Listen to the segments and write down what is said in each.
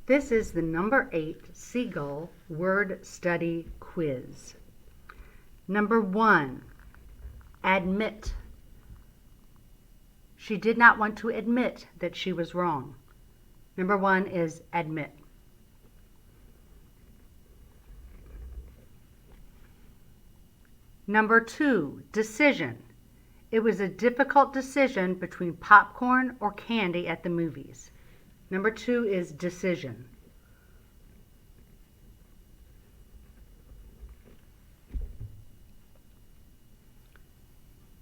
This is the number 8 Seagull Word Study quiz. Number 1, admit. She did not want to admit that she was wrong. Number 1 is admit. Number 2, decision. It was a difficult decision between popcorn or candy at the movies. Number 2 is decision.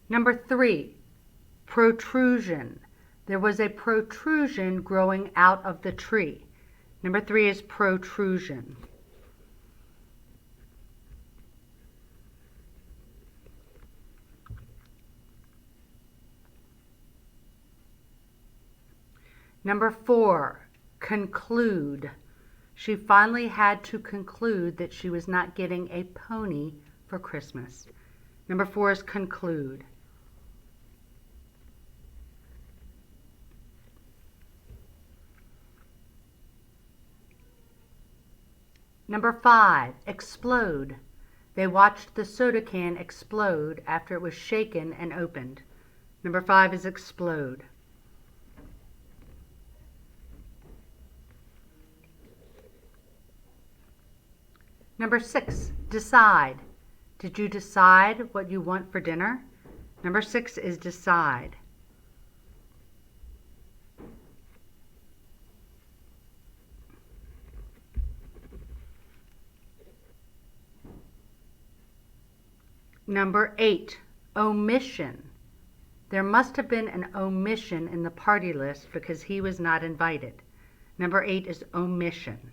Number 3, protrusion. There was a protrusion growing out of the tree. Number 3 is protrusion. Number 4, conclude. She finally had to conclude that she was not getting a pony for Christmas. Number 4 is conclude. Number 5, explode. They watched the soda can explode after it was shaken and opened. Number 5 is explode. Number 6, decide. Did you decide what you want for dinner? Number 6 is decide. Number 8, omission. There must have been an omission in the party list because he was not invited. Number 8 is omission.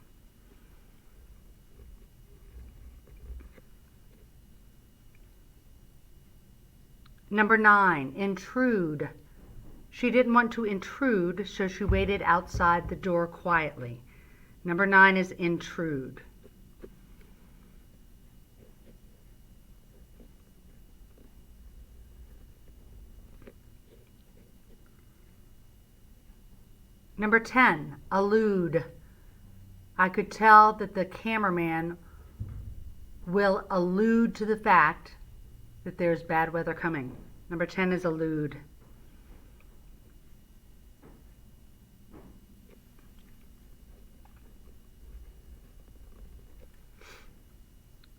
Number 9, intrude. She didn't want to intrude, so she waited outside the door quietly. Number 9 is intrude. Number 10, allude. I could tell that the cameraman will allude to the fact that there's bad weather coming. Number 10 is allude.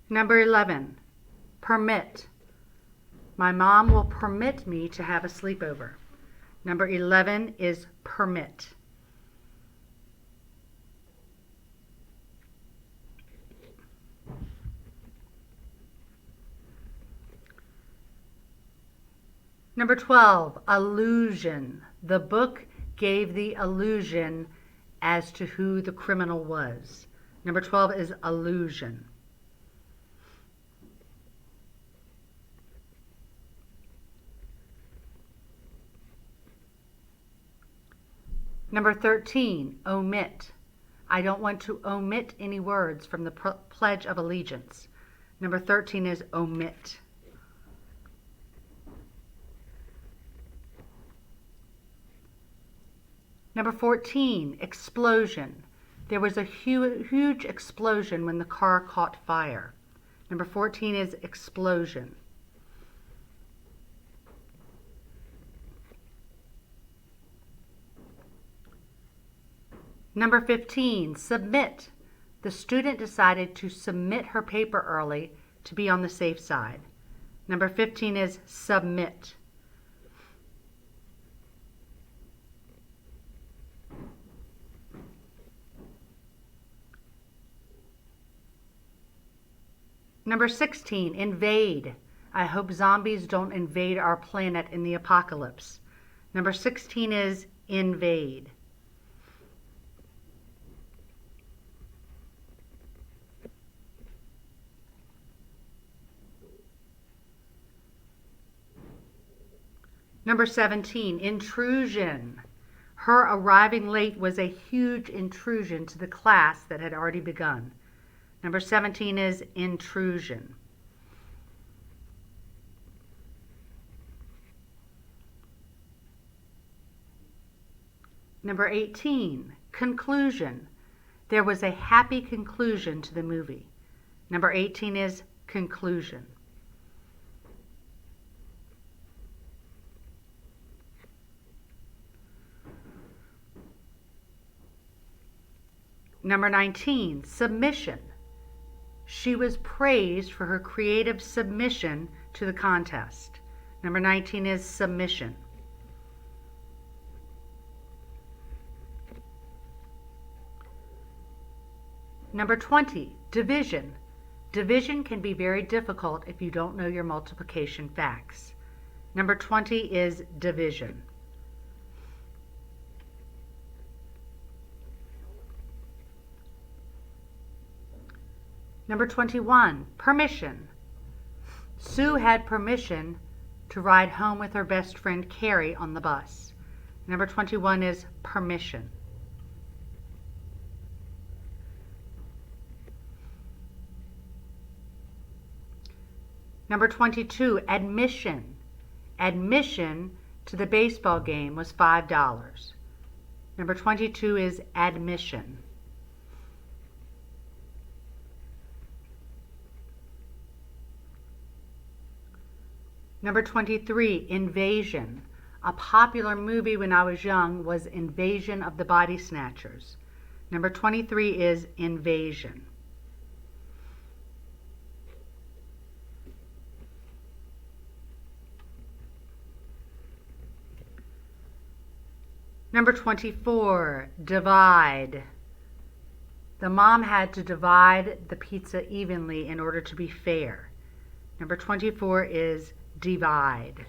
Number 11, permit. My mom will permit me to have a sleepover. Number 11 is permit. Number 12, allusion. The book gave the allusion as to who the criminal was. Number 12 is allusion. Number 13, omit. I don't want to omit any words from the Pledge of Allegiance. Number 13 is omit. Number 14, explosion. There was a huge explosion when the car caught fire. Number 14 is explosion. Number 15, submit. The student decided to submit her paper early to be on the safe side. Number 15 is submit. Number 16, invade. I hope zombies don't invade our planet in the apocalypse. Number 16 is invade. Number 17, intrusion. Her arriving late was a huge intrusion to the class that had already begun. Number 17 is intrusion. Number 18, conclusion. There was a happy conclusion to the movie. Number 18 is conclusion. Number 19, submission. She was praised for her creative submission to the contest. Number 19 is submission. Number 20, division. Division can be very difficult if you don't know your multiplication facts. Number 20 is division. Number 21, permission. Sue had permission to ride home with her best friend Carrie on the bus. Number 21 is permission. Number 22, admission. Admission to the baseball game was $5. Number 22 is admission. Number 23, invasion. A popular movie when I was young was Invasion of the Body Snatchers. Number 23 is invasion. Number 24, divide. The mom had to divide the pizza evenly in order to be fair. Number 24 is divide.